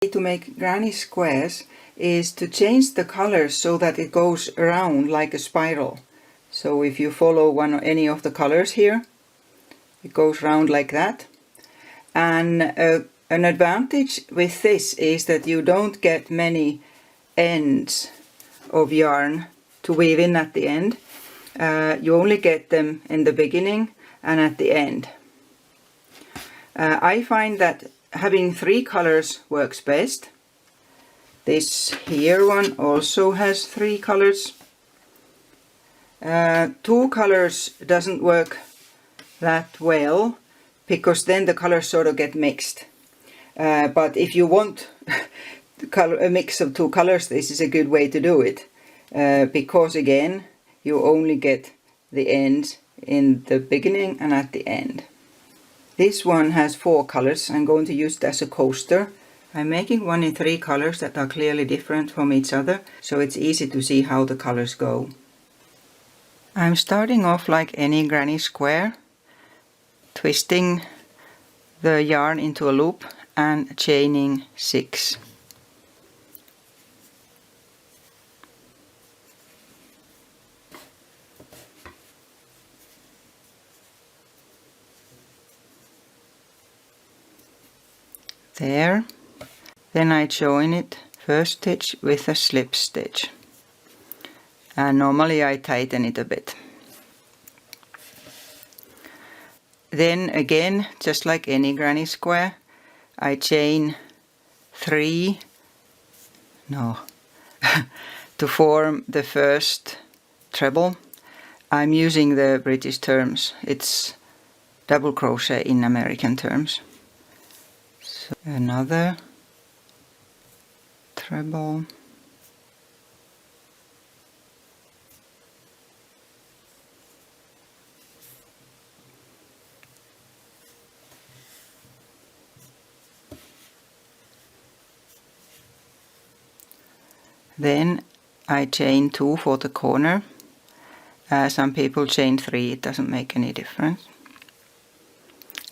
To make granny squares is to change the colors so that it goes around like a spiral. So if you follow any of the colors here, it goes round like that. And an advantage with this is that you don't get many ends of yarn to weave in at the end. You only get them in the beginning and at the end. I find that having 3 colors works best. This here one also has 3 colors. 2 colors doesn't work that well because then the colors sort of get mixed. But if you want a mix of 2 colors, this is a good way to do it. Because again, you only get the ends in the beginning and at the end. This one has 4 colors. I'm going to use it as a coaster. I'm making one in 3 colors that are clearly different from each other, so it's easy to see how the colors go. I'm starting off like any granny square, twisting the yarn into a loop and chaining 6. There. Then I join it first stitch with a slip stitch, and normally I tighten it a bit. Then again, just like any granny square, I chain 3 to form the first treble. I'm using the British terms. It's double crochet in American terms. So another treble, then I chain 2 for the corner. Some people chain 3, it doesn't make any difference.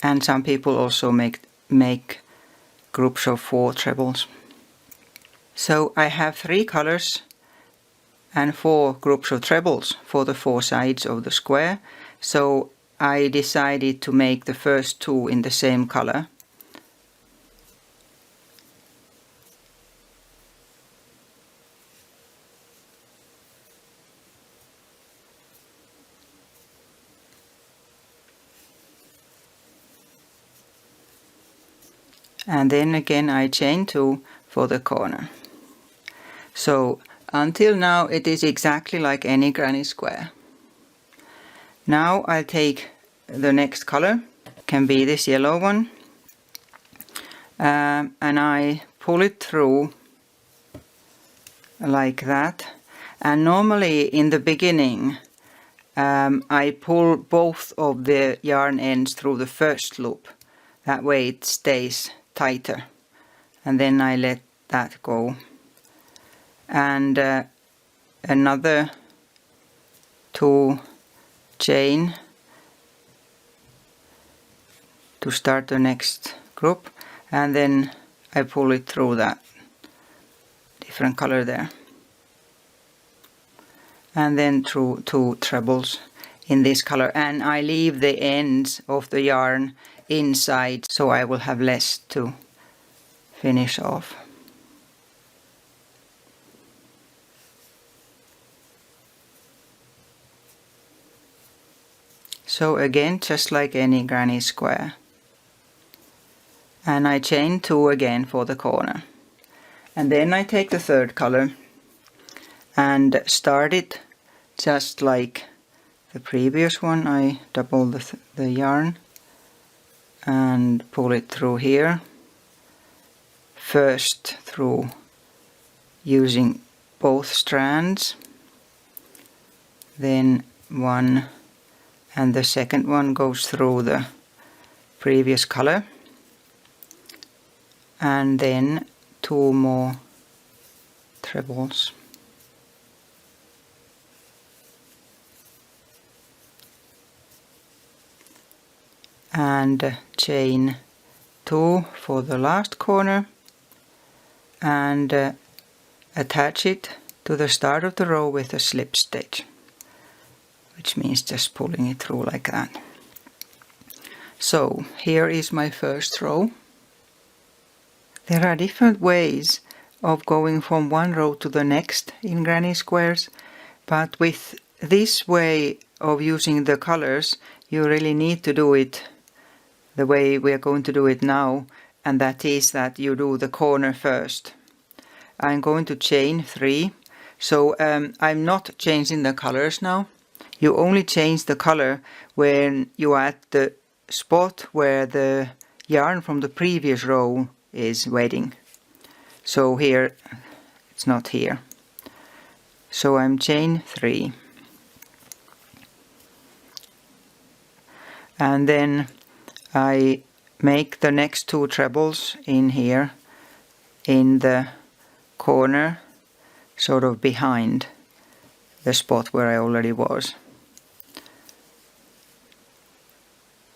And some people also make groups of 4 trebles. So I have 3 colors and 4 groups of trebles for the 4 sides of the square. So I decided to make the first 2 in the same color. And then again I chain 2 for the corner. So until now it is exactly like any granny square. Now I'll take the next color, can be this yellow one, and I pull it through like that. And normally in the beginning I pull both of the yarn ends through the first loop. That way it stays tighter, and then I let that go. And another 2 chain to start the next group, and then I pull it through that different color there, and then through 2 trebles in this color, and I leave the ends of the yarn inside so I will have less to finish off. So again, just like any granny square, and I chain 2 again for the corner, and then I take the third color and start it just like the previous one. I double the yarn and pull it through here, first through using both strands, then one, and the second one goes through the previous color, and then 2 more trebles. And chain 2 for the last corner, and attach it to the start of the row with a slip stitch, which means just pulling it through like that. So here is my first row. There are different ways of going from one row to the next in granny squares, but with this way of using the colors you really need to do it the way we are going to do it now, and that is that you do the corner first. I'm going to chain 3, so I'm not changing the colors now. You only change the color when you are at the spot where the yarn from the previous row is waiting. So here it's not here. So I'm chain 3. And then I make the next 2 trebles in here in the corner, sort of behind the spot where I already was.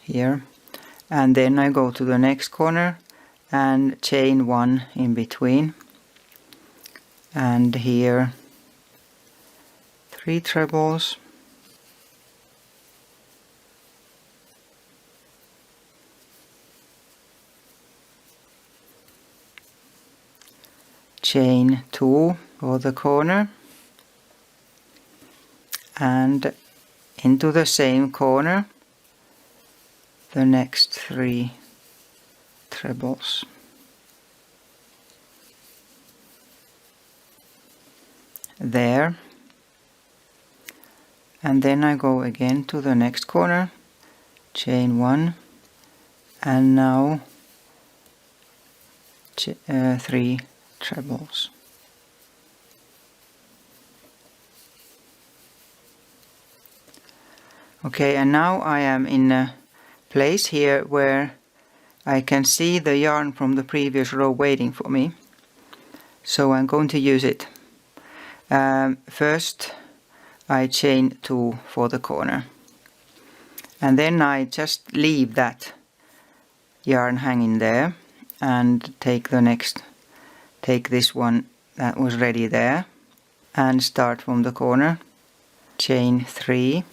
Here. And then I go to the next corner and chain 1 in between. And here 3 trebles. Chain 2 for the corner, and into the same corner the next 3 trebles. There, and then I go again to the next corner, chain 1, and now 3 trebles. Okay, and now I am in a place here where I can see the yarn from the previous row waiting for me, so I'm going to use it. First I chain 2 for the corner, and then I just leave that yarn hanging there and take this one that was ready there and start from the corner, chain 3,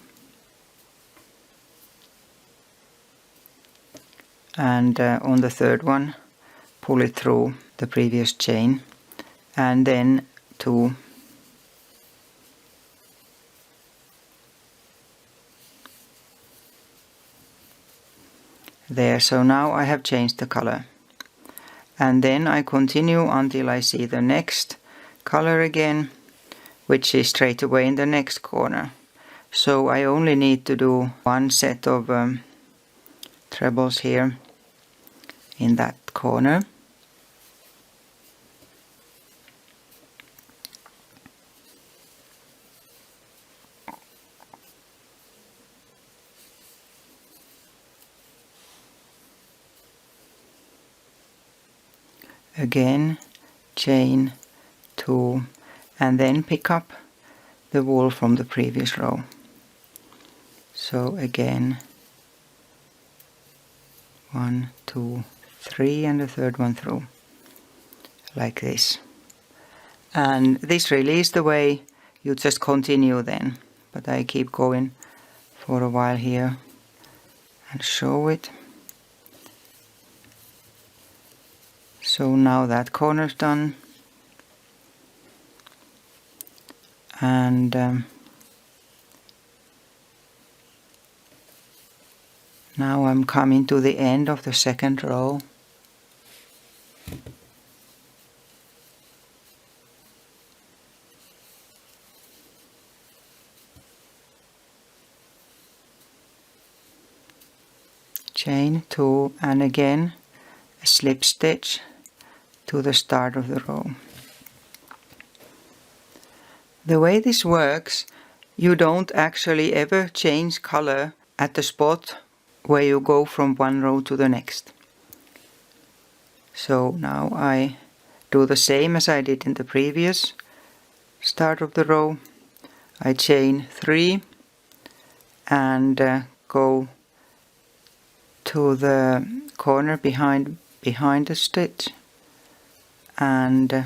and on the third one pull it through the previous chain, and then 2, there. So now I have changed the color, and then I continue until I see the next color again, which is straight away in the next corner. So I only need to do 1 set of trebles here in that corner. Again chain 2, and then pick up the wool from the previous row. So again 1, 2, 3, and the third one through like this. And this really is the way you just continue then, but I keep going for a while here and show it. So now that corner's done, and now I'm coming to the end of the second row. Chain 2, and again a slip stitch to the start of the row. The way this works, you don't actually ever change color at the spot where you go from one row to the next. So now I do the same as I did in the previous start of the row. I chain 3 and go to the corner behind the stitch and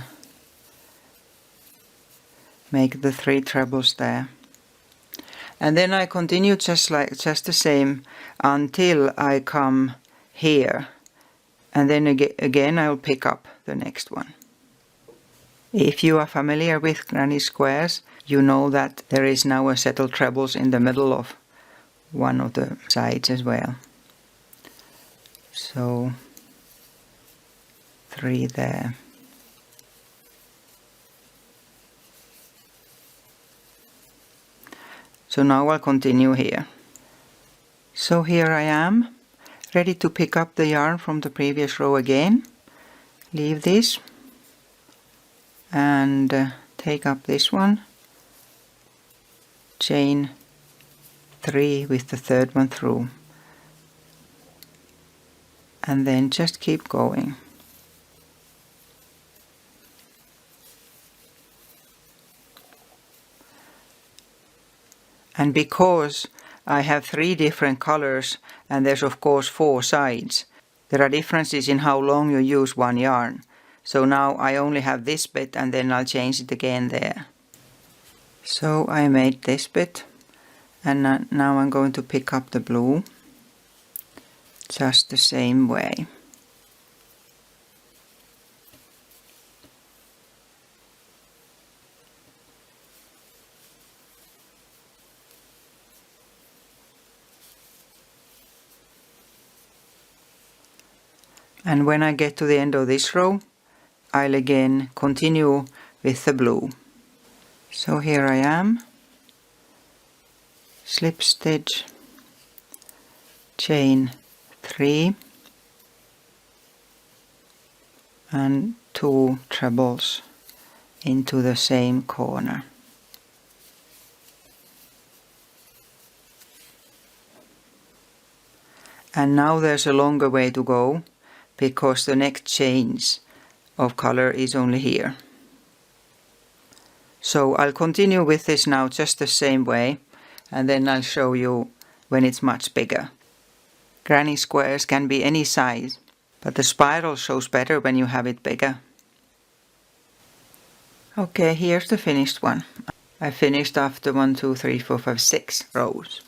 make the 3 trebles there. And then I continue just the same until I come here, and then again I'll pick up the next one. If you are familiar with granny squares, you know that there is now a set of trebles in the middle of one of the sides as well. So 3 there. So now I'll continue here. So here I am, ready to pick up the yarn from the previous row again. Leave this and take up this one. Chain 3 with the 3rd one through. And then just keep going. And because I have 3 different colors and there's of course 4 sides, there are differences in how long you use one yarn. So now I only have this bit and then I'll change it again there. So I made this bit, and now I'm going to pick up the blue just the same way. And when I get to the end of this row, I'll again continue with the blue. So here I am, slip stitch, chain 3 and 2 trebles into the same corner. And now there's a longer way to go, because the next change of color is only here. So I'll continue with this now just the same way, and then I'll show you when it's much bigger. Granny squares can be any size, but the spiral shows better when you have it bigger. Okay, here's the finished one. I finished after 1, 2, 3, 4, 5, 6 rows.